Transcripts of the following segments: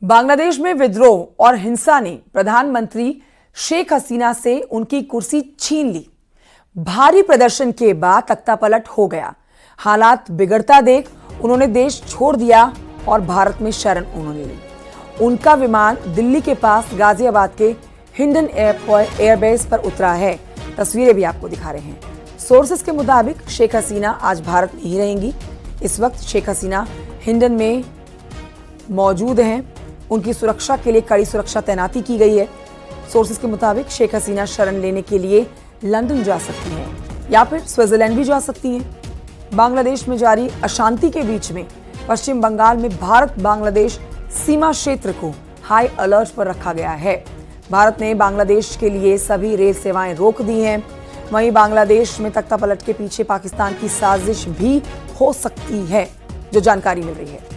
बांग्लादेश में विद्रोह और हिंसा ने प्रधानमंत्री शेख हसीना से उनकी कुर्सी छीन ली। भारी प्रदर्शन के बाद तख्तापलट हो गया। हालात बिगड़ता देख उन्होंने देश छोड़ दिया और भारत में शरण उन्होंने ली। उनका विमान दिल्ली के पास गाजियाबाद के हिंडन एयरबेस पर उतरा है। तस्वीरें भी आपको दिखा रहे हैं। सोर्सेस के मुताबिक शेख हसीना आज भारत में ही रहेंगी। इस वक्त शेख हसीना हिंडन में मौजूद हैं। उनकी सुरक्षा के लिए कड़ी सुरक्षा तैनाती की गई है। सोर्सेस के मुताबिक शेख हसीना शरण लेने के लिए लंदन जा सकती हैं या फिर स्विट्जरलैंड भी जा सकती हैं। बांग्लादेश में जारी अशांति के बीच में पश्चिम बंगाल में भारत बांग्लादेश सीमा क्षेत्र को हाई अलर्ट पर रखा गया है। भारत ने बांग्लादेश के लिए सभी रेल सेवाएं रोक दी हैं। वहीं बांग्लादेश में तख्तापलट के पीछे पाकिस्तान की साजिश भी हो सकती है, जो जानकारी मिल रही है।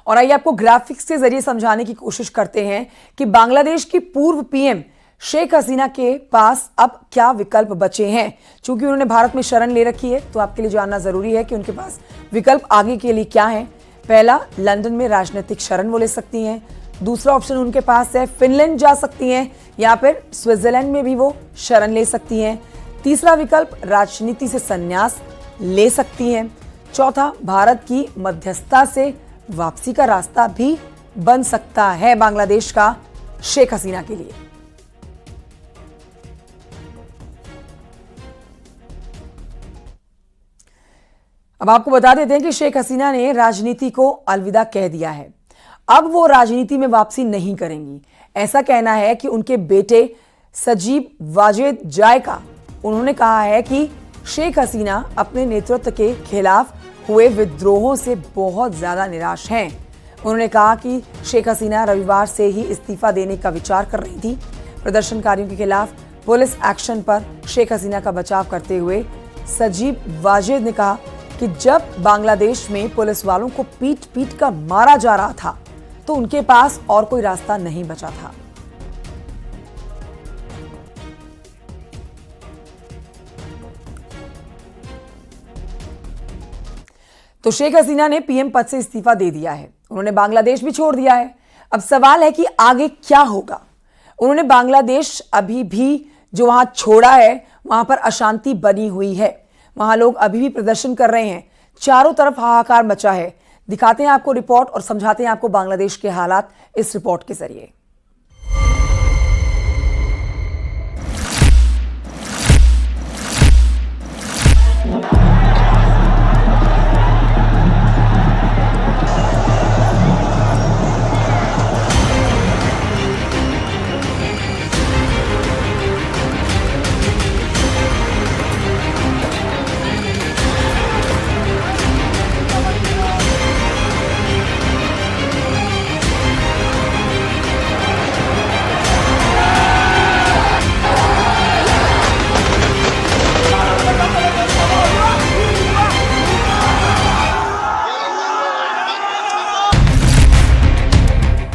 और आइए आपको ग्राफिक्स के जरिए समझाने की कोशिश करते हैं कि बांग्लादेश की पूर्व पीएम शेख हसीना के पास अब क्या विकल्प बचे हैं। चूंकि उन्होंने भारत में शरण ले रखी है, तो आपके लिए जानना जरूरी है कि उनके पास विकल्प आगे के लिए क्या है। पहला, लंदन में राजनीतिक शरण वो ले सकती हैं। दूसरा ऑप्शन उनके पास है फिनलैंड जा सकती हैं या फिर स्विट्जरलैंड में भी वो शरण ले सकती हैं। तीसरा विकल्प, राजनीति से संन्यास ले सकती हैं। चौथा, भारत की मध्यस्थता से वापसी का रास्ता भी बन सकता है बांग्लादेश का शेख हसीना के लिए। अब आपको बता देते हैं कि शेख हसीना ने राजनीति को अलविदा कह दिया है। अब वो राजनीति में वापसी नहीं करेंगी, ऐसा कहना है कि उनके बेटे सजीब वाजेद जाय का। उन्होंने कहा है कि शेख हसीना अपने नेतृत्व के खिलाफ हुए विद्रोहों से बहुत ज्यादा निराश हैं। उन्होंने कहा कि शेख हसीना रविवार से ही इस्तीफा देने का विचार कर रही थी। प्रदर्शनकारियों के खिलाफ पुलिस एक्शन पर शेख हसीना का बचाव करते हुए सजीब वाजेद ने कहा कि जब बांग्लादेश में पुलिस वालों को पीट पीट कर मारा जा रहा था, तो उनके पास और कोई रास्ता नहीं बचा था। तो शेख हसीना ने पीएम पद से इस्तीफा दे दिया है। उन्होंने बांग्लादेश भी छोड़ दिया है। अब सवाल है कि आगे क्या होगा। उन्होंने बांग्लादेश अभी भी जो वहां छोड़ा है, वहां पर अशांति बनी हुई है। वहां लोग अभी भी प्रदर्शन कर रहे हैं। चारों तरफ हाहाकार मचा है। दिखाते हैं आपको रिपोर्ट और समझाते हैं आपको बांग्लादेश के हालात इस रिपोर्ट के जरिए।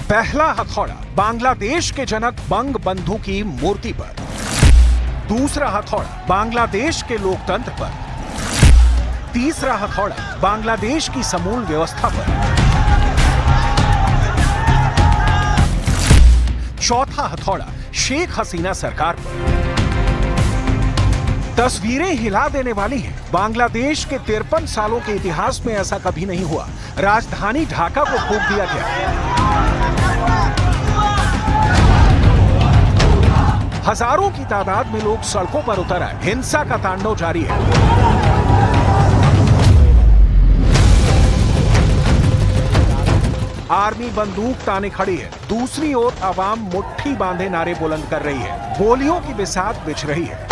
पहला हथौड़ा बांग्लादेश के जनक बंग बंधु की मूर्ति पर। दूसरा हथौड़ा बांग्लादेश के लोकतंत्र पर। तीसरा हथौड़ा बांग्लादेश की समूल व्यवस्था पर। चौथा हथौड़ा शेख हसीना सरकार पर। तस्वीरें हिला देने वाली हैं। बांग्लादेश के 53 सालों के इतिहास में ऐसा कभी नहीं हुआ। राजधानी ढाका को फूंक दिया गया। हजारों की तादाद में लोग सड़कों पर उतर आए। हिंसा का तांडव जारी है। आर्मी बंदूक ताने खड़ी है। दूसरी ओर आवाम मुट्ठी बांधे नारे बुलंद कर रही है। गोलियों की बिसात बिछ रही है।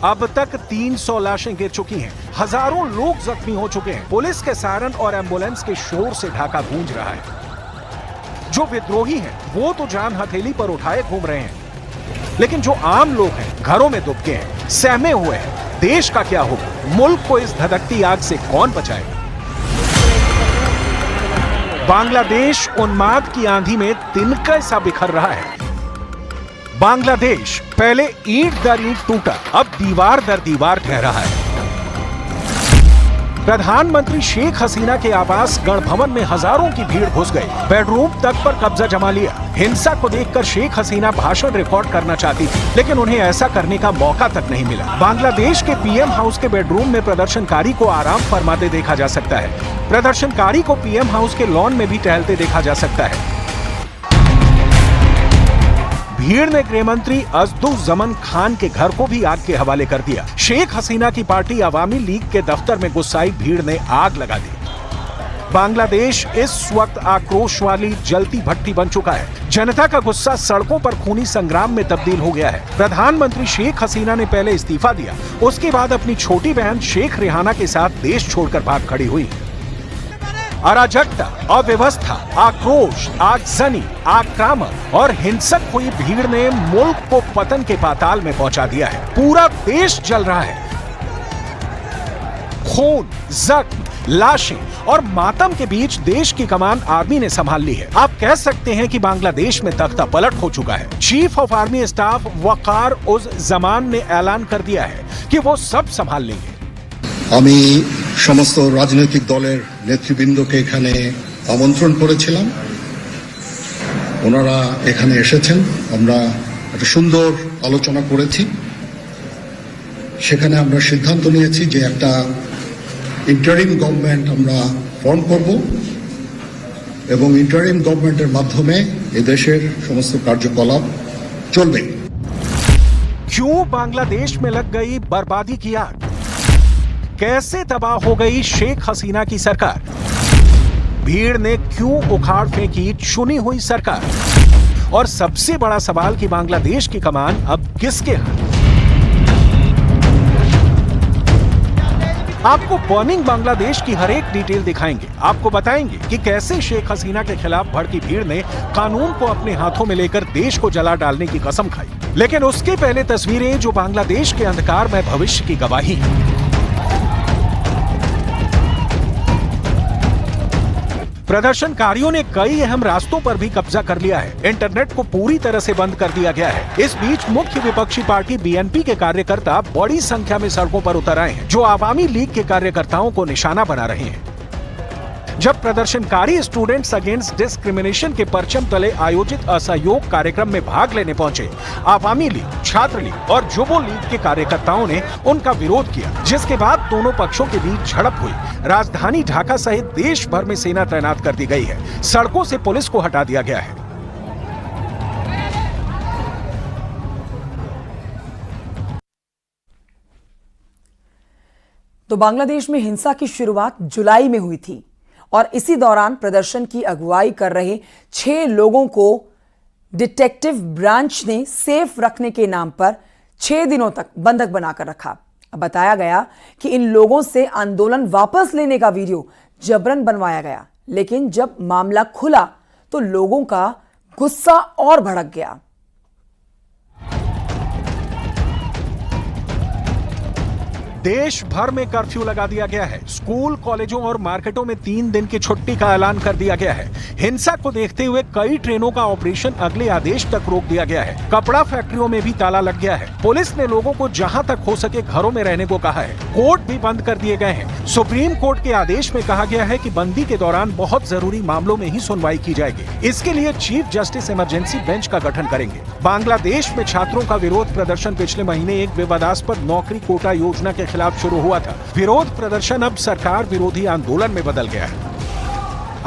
अब तक 300 लाशें गिर चुकी हैं। हजारों लोग जख्मी हो चुके हैं। पुलिस के सायरन और एम्बुलेंस के शोर से ढाका गूंज रहा है। जो विद्रोही हैं, वो तो जान हथेली पर उठाए घूम रहे हैं, लेकिन जो आम लोग हैं, घरों में दुबके हैं, सहमे हुए हैं। देश का क्या होगा? मुल्क को इस धधकती आग से कौन बचाएगा? बांग्लादेश उन्माद की आंधी में तिनका सा बिखर रहा है। बांग्लादेश पहले ईंट दर ईंट टूटा, अब दीवार दर दीवार ढह रहा है। प्रधानमंत्री शेख हसीना के आवास गणभवन में हजारों की भीड़ घुस गई, बेडरूम तक पर कब्जा जमा लिया। हिंसा को देखकर शेख हसीना भाषण रिकॉर्ड करना चाहती थी, लेकिन उन्हें ऐसा करने का मौका तक नहीं मिला। बांग्लादेश के पीएम हाउस के बेडरूम में प्रदर्शनकारी को आराम फरमाते देखा जा सकता है। प्रदर्शनकारी को पीएम हाउस के लॉन में भी टहलते देखा जा सकता है। भीड़ ने गृह मंत्री अज़दुज़्ज़मन खान के घर को भी आग के हवाले कर दिया। शेख हसीना की पार्टी अवामी लीग के दफ्तर में गुस्साई भीड़ ने आग लगा दी। बांग्लादेश इस वक्त आक्रोश वाली जलती भट्टी बन चुका है। जनता का गुस्सा सड़कों पर खूनी संग्राम में तब्दील हो गया है। प्रधानमंत्री शेख हसीना ने पहले इस्तीफा दिया, उसके बाद अपनी छोटी बहन शेख रेहाना के साथ देश छोड़कर भाग खड़ी हुई। अराजकता, अव्यवस्था, आक्रोश, आगजनी, आक्रामक और हिंसक हुई भीड़ ने मुल्क को पतन के पाताल में पहुंचा दिया है। पूरा देश जल रहा है। खून, जख्म, लाशें और मातम के बीच देश की कमान आर्मी ने संभाल ली है। आप कह सकते हैं कि बांग्लादेश में तख्ता पलट हो चुका है। चीफ ऑफ आर्मी स्टाफ वकार उज जमान ने ऐलान कर दिया है कि वो सब संभाल लेंगे। আমি সমস্ত রাজনৈতিক দলের নেতৃবৃন্দকে এখানে আমন্ত্রণ করেছিলাম, ওনারা এখানে এসেছেন। আমরা একটা সুন্দর আলোচনা করেছি। সেখানে আমরা সিদ্ধান্ত নিয়েছি যে একটা ইন্টারিম গভর্নমেন্ট আমরা ফর্ম করব এবং ইন্টারিম গভর্নমেন্টের মাধ্যমে এদেশের সমস্ত কার্যকলাপ চলবে। क्यों बांग्लादेश में लग गई बर्बादी की आग? कैसे तबाह हो गई शेख हसीना की सरकार? भीड़ ने क्यों उखाड़ फेंकी चुनी हुई सरकार? और सबसे बड़ा सवाल कि बांग्लादेश की कमान अब किसके हाथ? आपको बर्निंग बांग्लादेश की हर एक डिटेल दिखाएंगे। आपको बताएंगे कि कैसे शेख हसीना के खिलाफ भड़की भीड़ ने कानून को अपने हाथों में लेकर देश को जला डालने की कसम खाई। लेकिन उसके पहले तस्वीरें जो बांग्लादेश के अंधकार में भविष्य की गवाही है। प्रदर्शनकारियों ने कई अहम रास्तों पर भी कब्जा कर लिया है। इंटरनेट को पूरी तरह से बंद कर दिया गया है। इस बीच मुख्य विपक्षी पार्टी बीएनपी के कार्यकर्ता बड़ी संख्या में सड़कों पर उतर आए हैं, जो आवामी लीग के कार्यकर्ताओं को निशाना बना रहे हैं। जब प्रदर्शनकारी स्टूडेंट्स अगेंस्ट डिस्क्रिमिनेशन के परचम तले आयोजित असहयोग कार्यक्रम में भाग लेने पहुंचे, आवामी लीग, छात्र लीग और जुबो लीग के कार्यकर्ताओं ने उनका विरोध किया, जिसके बाद दोनों पक्षों के बीच झड़प हुई। राजधानी ढाका सहित देश भर में सेना तैनात कर दी गई है। सड़कों से पुलिस को हटा दिया गया है। तो बांग्लादेश में हिंसा की शुरुआत जुलाई में हुई थी और इसी दौरान प्रदर्शन की अगुवाई कर रहे 6 लोगों को डिटेक्टिव ब्रांच ने सेफ रखने के नाम पर 6 दिनों तक बंधक बनाकर रखा। अब बताया गया कि इन लोगों से आंदोलन वापस लेने का वीडियो जबरन बनवाया गया, लेकिन जब मामला खुला तो लोगों का गुस्सा और भड़क गया। देश भर में कर्फ्यू लगा दिया गया है। स्कूल, कॉलेजों और मार्केटों में 3 दिन की छुट्टी का ऐलान कर दिया गया है। हिंसा को देखते हुए कई ट्रेनों का ऑपरेशन अगले आदेश तक रोक दिया गया है। कपड़ा फैक्ट्रियों में भी ताला लग गया है। पुलिस ने लोगों को जहां तक हो सके घरों में रहने को कहा है। कोर्ट भी बंद कर दिए गए हैं। सुप्रीम कोर्ट के आदेश में कहा गया है कि बंदी के दौरान बहुत जरूरी मामलों में ही सुनवाई की जाएगी। इसके लिए चीफ जस्टिस इमरजेंसी बेंच का गठन करेंगे। बांग्लादेश में छात्रों का विरोध प्रदर्शन पिछले महीने एक विवादास्पद नौकरी कोटा योजना के खिलाफ शुरू हुआ था। विरोध प्रदर्शन अब सरकार विरोधी आंदोलन में बदल गया है।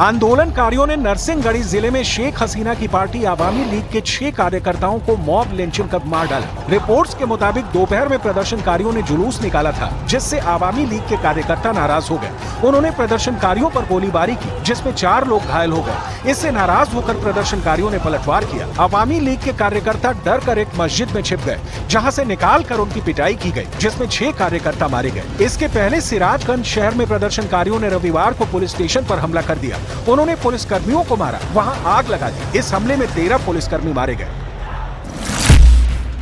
आंदोलनकारियों ने नरसिंहगढ़ी जिले में शेख हसीना की पार्टी आवामी लीग के 6 कार्यकर्ताओं को मॉब लिंचिंग कर मार डाला। रिपोर्ट्स के मुताबिक दोपहर में प्रदर्शनकारियों ने जुलूस निकाला था, जिससे आवामी लीग के कार्यकर्ता नाराज हो गए। उन्होंने प्रदर्शनकारियों पर गोलीबारी की, जिसमें 4 लोग घायल हो गए। इससे नाराज होकर प्रदर्शनकारियों ने पलटवार किया। आवामी लीग के कार्यकर्ता डर कर एक मस्जिद में छिप गए, जहां से निकाल कर उनकी पिटाई की गई, जिसमें 6 कार्यकर्ता मारे गए। इसके पहले सिराजगंज शहर में प्रदर्शनकारियों ने रविवार को पुलिस स्टेशन पर हमला कर दिया। उन्होंने पुलिसकर्मियों को मारा, वहां आग लगा दी। इस हमले में 13 पुलिसकर्मी मारे गए।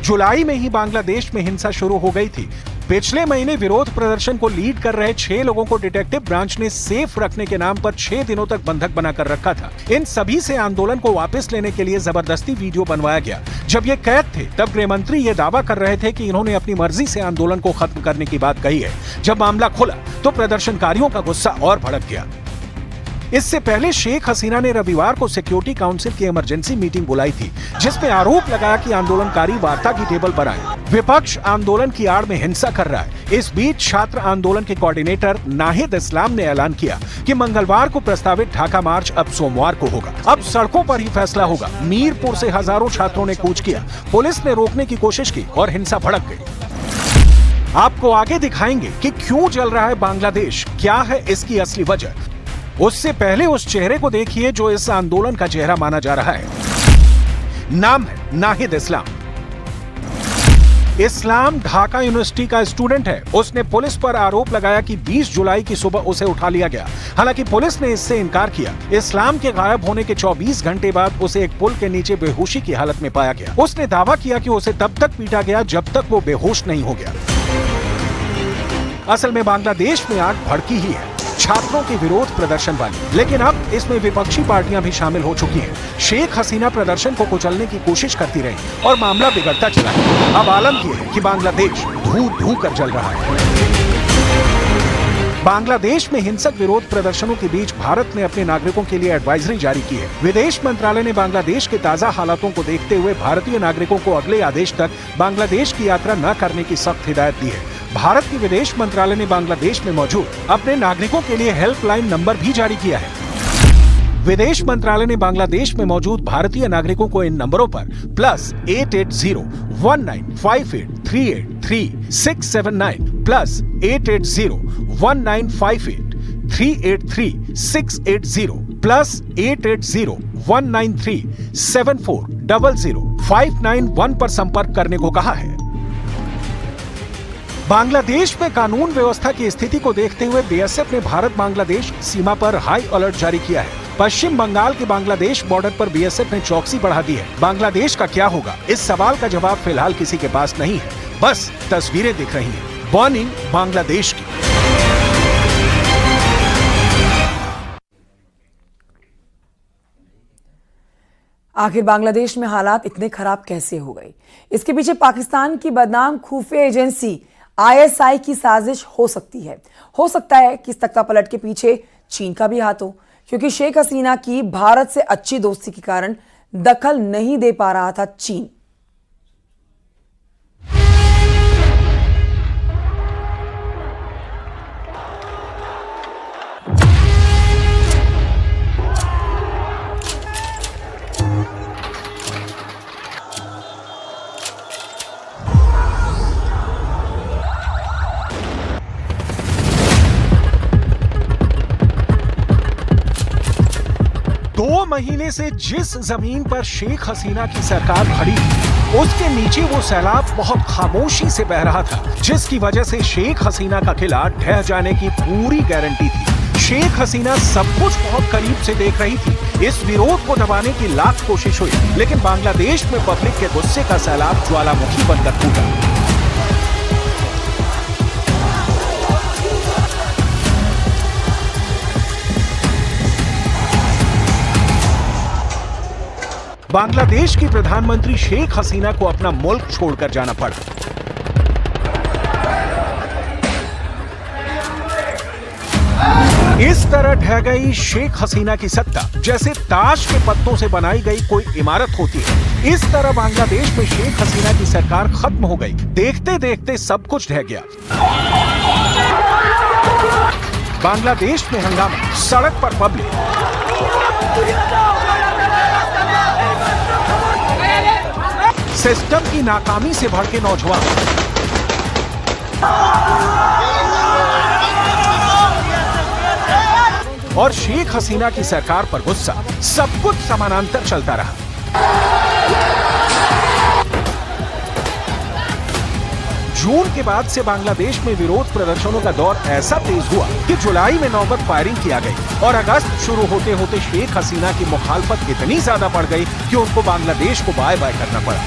जुलाई में ही बांग्लादेश में हिंसा शुरू हो गई थी। पिछले महीने विरोध प्रदर्शन को लीड कर रहे 6 लोगों को डिटेक्टिव ब्रांच ने सेफ रखने के नाम पर 6 दिनों तक बंधक बनाकर रखा था। इन सभी से आंदोलन को वापस लेने के लिए जबरदस्ती वीडियो बनवाया गया। जब ये कैद थे तब गृह मंत्री ये दावा कर रहे थे कि इन्होंने अपनी मर्जी से आंदोलन को खत्म करने की बात कही है। जब मामला खुला तो प्रदर्शनकारियों का गुस्सा और भड़क गया। इससे पहले शेख हसीना ने रविवार को सिक्योरिटी काउंसिल की इमरजेंसी मीटिंग बुलाई थी, जिसमें आरोप लगाया कि आंदोलनकारी वार्ता की टेबल पर आए। विपक्ष आंदोलन की आड़ में हिंसा कर रहा है। इस बीच छात्र आंदोलन के कोऑर्डिनेटर नाहिद इस्लाम ने ऐलान किया कि मंगलवार को प्रस्तावित ढाका मार्च अब सोमवार को होगा। अब सड़कों पर ही फैसला होगा। मीरपुर से हजारों छात्रों ने कूच किया। पुलिस ने रोकने की कोशिश की और हिंसा भड़क गई। आपको आगे दिखाएंगे कि क्यों जल रहा है बांग्लादेश, क्या है इसकी असली वजह। उससे पहले उस चेहरे को देखिए जो इस आंदोलन का चेहरा माना जा रहा है। नाम है नाहिद इस्लाम। इस्लाम ढाका यूनिवर्सिटी का स्टूडेंट है। उसने पुलिस पर आरोप लगाया कि 20 जुलाई की सुबह उसे उठा लिया गया। हालांकि पुलिस ने इससे इनकार किया। इस्लाम के गायब होने के 24 घंटे बाद उसे एक पुल के नीचे बेहोशी की हालत में पाया गया। उसने दावा किया कि उसे तब तक पीटा गया जब तक वो बेहोश नहीं हो गया। असल में बांग्लादेश में आग भड़की ही है, छात्रों के विरोध प्रदर्शन वाली। लेकिन अब इसमें विपक्षी पार्टियां भी शामिल हो चुकी हैं। शेख हसीना प्रदर्शन को कुचलने की कोशिश करती रही और मामला बिगड़ता चला है। अब आलम ये है कि बांग्लादेश धू कर जल रहा है। बांग्लादेश में हिंसक विरोध प्रदर्शनों के बीच भारत ने अपने नागरिकों के लिए एडवाइजरी जारी की है। विदेश मंत्रालय ने बांग्लादेश के ताजा हालातों को देखते हुए भारतीय नागरिकों को अगले आदेश तक बांग्लादेश की यात्रा न करने की सख्त हिदायत दी है। भारत के विदेश मंत्रालय ने बांग्लादेश में मौजूद अपने नागरिकों के लिए हेल्पलाइन नंबर भी जारी किया है। विदेश मंत्रालय ने बांग्लादेश में मौजूद भारतीय नागरिकों को इन नंबरों पर +880 1958 383 679 +880 1958 383 680 +880 193 7400 591 पर संपर्क करने को कहा है। बांग्लादेश में कानून व्यवस्था की स्थिति को देखते हुए बीएसएफ ने भारत बांग्लादेश सीमा पर हाई अलर्ट जारी किया है। पश्चिम बंगाल के बांग्लादेश बॉर्डर पर बीएसएफ ने चौकसी बढ़ा दी है। बांग्लादेश का क्या होगा, इस सवाल का जवाब फिलहाल किसी के पास नहीं है। बस तस्वीरें दिख रही हैं वार्निंग बांग्लादेश की। आखिर बांग्लादेश में हालात इतने खराब कैसे हो गए? इसके पीछे पाकिस्तान की बदनाम खुफिया एजेंसी आईएसआई की साजिश हो सकती है। हो सकता है कि इस तख्तापलट के पीछे चीन का भी हाथ हो, क्योंकि शेख हसीना की भारत से अच्छी दोस्ती के कारण दखल नहीं दे पा रहा था चीन। दो महीने से जिस जमीन पर शेख हसीना की सरकार खड़ी थी, उसके नीचे वो सैलाब बहुत खामोशी से बह रहा था, जिसकी वजह से शेख हसीना का किला ढह जाने की पूरी गारंटी थी। शेख हसीना सब कुछ बहुत करीब से देख रही थी। इस विरोध को दबाने की लाख कोशिश हुई, लेकिन बांग्लादेश में पब्लिक के गुस्से का सैलाब ज्वालामुखी बनकर फूटा। बांग्लादेश की प्रधानमंत्री शेख हसीना को अपना मुल्क छोड़कर जाना पड़ा। इस तरह ढह गई शेख हसीना की सत्ता, जैसे ताश के पत्तों से बनाई गई कोई इमारत होती है। इस तरह बांग्लादेश में शेख हसीना की सरकार खत्म हो गई। देखते देखते सब कुछ ढह गया। बांग्लादेश में हंगामा, सड़क पर पब्लिक। सिस्टम की नाकामी से भड़के नौजवान। और शेख हसीना की सरकार पर गुस्सा। सब कुछ समानांतर चलता रहा। जून के बाद से बांग्लादेश में विरोध प्रदर्शनों का दौर ऐसा तेज हुआ कि जुलाई में नौबत फायरिंग किया गई और अगस्त शुरू होते होते शेख हसीना की मुखालफत इतनी ज्यादा बढ़ गई कि उनको बांग्लादेश को बाय बाय करना पड़ा।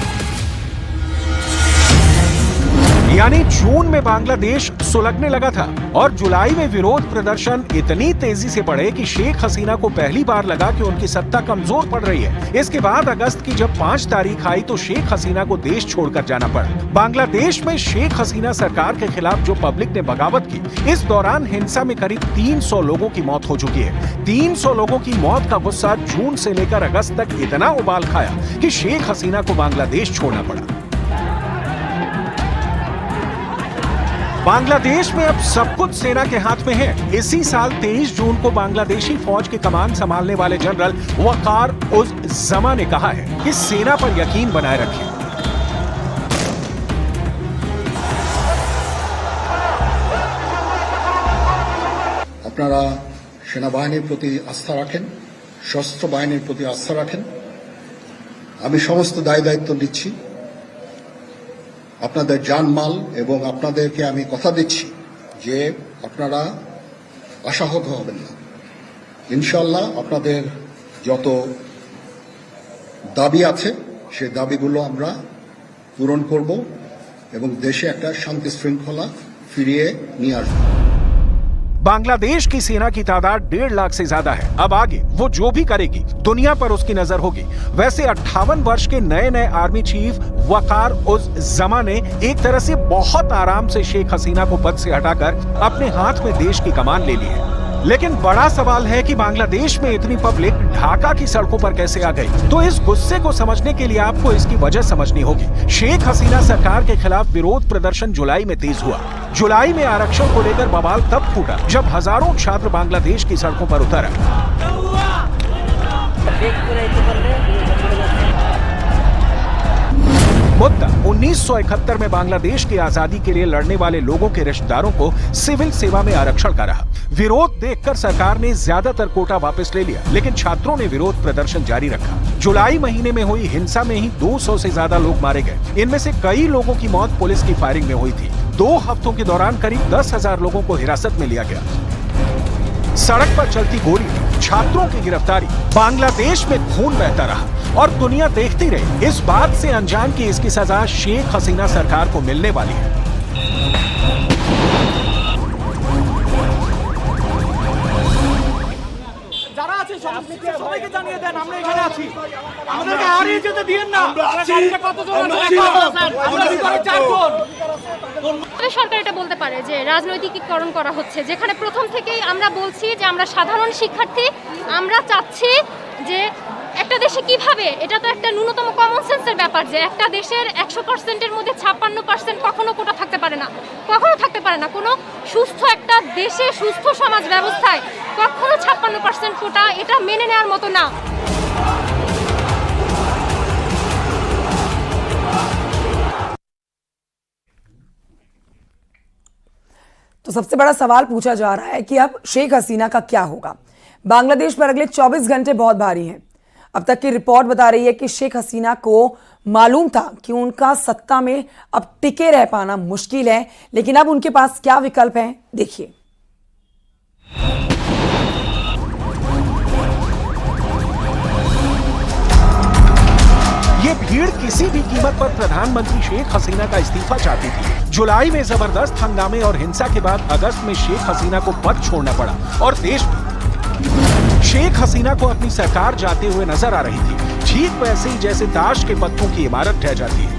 यानी जून में बांग्लादेश सुलगने लगा था और जुलाई में विरोध प्रदर्शन इतनी तेजी से बढ़े कि शेख हसीना को पहली बार लगा कि उनकी सत्ता कमजोर पड़ रही है। इसके बाद अगस्त की जब 5 तारीख आई तो शेख हसीना को देश छोड़कर जाना पड़ा। बांग्लादेश में शेख हसीना सरकार के खिलाफ जो पब्लिक ने बगावत की, इस दौरान हिंसा में करीब 300 लोगों की मौत हो चुकी है। 300 लोगों की मौत का गुस्सा जून से लेकर अगस्त तक इतना उबाल खाया कि शेख हसीना को बांग्लादेश छोड़ना पड़ा। बांग्लादेश में अब सब कुछ सेना के हाथ में है। इसी साल 23 जून को बांग्लादेशी फौज की कमान संभालने वाले जनरल वकार उज जमा ने कहा है कि सेना पर यकीन बनाए रखें। আপনারা সেনাবাহিনীর প্রতি আস্থা রাখেন, সশস্ত্র বাহিনীর প্রতি আস্থা রাখেন। আমি সমস্ত দায় দায়িত্ব নিচ্ছি। আপনাদের জানমাল এবং আপনাদেরকে আমি কথা দিচ্ছি যে আপনারা আশাহত হবেন না। ইনশাআল্লাহ আপনাদের যত দাবি আছে সেই দাবিগুলো আমরা পূরণ করব এবং দেশে একটা শান্তি শৃঙ্খলা ফিরিয়ে নিয়ে আসব। बांग्लादेश की सेना की तादाद 1.5 लाख से ज्यादा है। अब आगे वो जो भी करेगी दुनिया पर उसकी नजर होगी। वैसे 58 वर्ष के नए आर्मी चीफ वकार उज जमा ने एक तरह से बहुत आराम से शेख हसीना को पद से हटाकर अपने हाथ में देश की कमान ले ली है। लेकिन बड़ा सवाल है कि बांग्लादेश में इतनी पब्लिक ढाका की सड़कों पर कैसे आ गई। तो इस गुस्से को समझने के लिए आपको इसकी वजह समझनी होगी। शेख हसीना सरकार के खिलाफ विरोध प्रदर्शन जुलाई में तेज हुआ। जुलाई में आरक्षण को लेकर बवाल तब फूटा जब हजारों छात्र बांग्लादेश की सड़कों पर उतर आए। मुद्दा 1971 में बांग्लादेश की आजादी के लिए लड़ने वाले लोगों के रिश्तेदारों को सिविल सेवा में आरक्षण का रहा। विरोध देखकर सरकार ने ज्यादातर कोटा वापस ले लिया, लेकिन छात्रों ने विरोध प्रदर्शन जारी रखा। जुलाई महीने में हुई हिंसा में ही 200 से ज्यादा लोग मारे गए। इनमें से कई लोगों की मौत पुलिस की फायरिंग में हुई थी। 2 हफ्तों के दौरान करीब 10,000 लोगों को हिरासत में लिया गया। सड़क पर चलती गोली, छात्रों की गिरफ्तारी, बांग्लादेश में खून बहता रहा और दुनिया देखती रही। इस बात से अनजान की इसकी सजा शेख हसीना सरकार को मिलने वाली है। সবাইকে জানিয়ে দেন আমরা এখানে আছি, আমাদেরকে হারিয়ে যেতে দিয়েন না। সরকার এটা বলতে পারে যে রাজনৈতিকীকরণ করা হচ্ছে, যেখানে প্রথম থেকেই আমরা বলছি যে আমরা সাধারণ শিক্ষার্থী, আমরা চাচ্ছি যে একটা দেশে কিভাবে, এটা তো একটা ন্যূনতম কমন সেন্সের ব্যাপার যে একটা দেশের 100%-এর মধ্যে 56% কখনো কোটা থাকতে পারে না, কখনো থাকতে পারে না। কোনো সুস্থ একটা দেশে, সুস্থ সমাজ ব্যবস্থায় কখনো 56% কোটা এটা মেনে নেওয়ার মতো না। तो सबसे बड़ा सवाल पूछा जा रहा है कि अब शेख हसीना का क्या होगा। बांग्लादेश पर अगले 24 घंटे बहुत भारी हैं। अब तक की रिपोर्ट बता रही है कि शेख हसीना को मालूम था कि उनका सत्ता में अब टिके रह पाना मुश्किल है, लेकिन अब उनके पास क्या विकल्प हैं, देखिए। ये भीड़ किसी भी कीमत पर प्रधानमंत्री शेख हसीना का इस्तीफा चाहती थी। जुलाई में जबरदस्त हंगामे और हिंसा के बाद अगस्त में शेख हसीना को पद छोड़ना पड़ा और देश में शेख हसीना को अपनी सरकार जाते हुए नजर आ रही थी, ठीक वैसे ही जैसे ताश के पत्तों की इमारत ढह जाती है।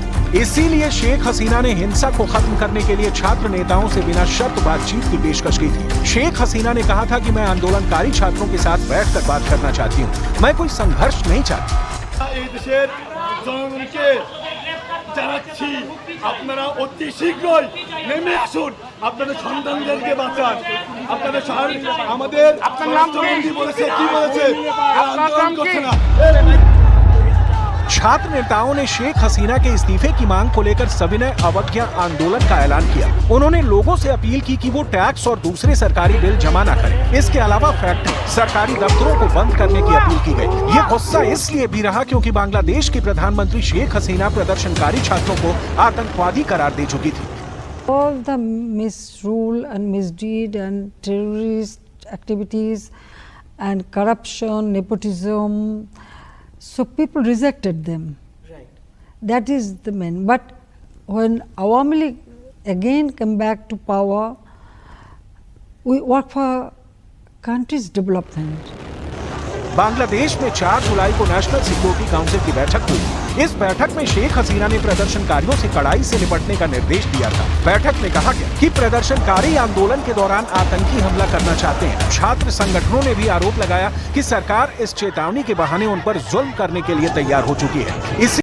इसीलिए शेख हसीना ने हिंसा को खत्म करने के लिए छात्र नेताओं से बिना शर्त बातचीत की पेशकश की थी। शेख हसीना ने कहा था कि मैं आंदोलनकारी छात्रों के साथ बैठकर बात करना चाहती हूँ, मैं कोई संघर्ष नहीं चाहती। জনগণকে জানাচ্ছি আপনারা অতি শীঘ্রই নেমে আসুন, আপনাদের সন্তানদেরকে বাঁচান। আপনাদের আমাদের আপনার নাম বলেছে কি বলেছে, আন্দোলন করছে না। छात्र नेताओं ने शेख हसीना के इस्तीफे की मांग को लेकर सविनय अवज्ञा आंदोलन का ऐलान किया। उन्होंने लोगों से अपील की कि वो टैक्स और दूसरे सरकारी बिल जमा न करें। इसके अलावा फैक्ट्री, सरकारी दफ्तरों को बंद करने की अपील की गई। ये गुस्सा इसलिए भी रहा क्योंकि बांग्लादेश की प्रधानमंत्री शेख हसीना प्रदर्शनकारी छात्रों को आतंकवादी करार दे चुकी थी। All the misrule and misdeed and terrorist activities and corruption, nepotism, so people rejected them. Right. That is the main. But when Awami League again come back to power, we work for country's development. Bangladesh में 4 जुलाई को national security council की बैठक हुई। इस बैठक में शेख हसीना ने प्रदर्शनकारियों से कड़ाई से निपटने का निर्देश दिया था। बैठक में कहा गया कि प्रदर्शनकारी आंदोलन के दौरान आतंकी हमला करना चाहते हैं। छात्र संगठनों ने भी आरोप लगाया कि सरकार इस चेतावनी के बहाने उन पर जुल्म करने के लिए तैयार हो चुकी है। इसी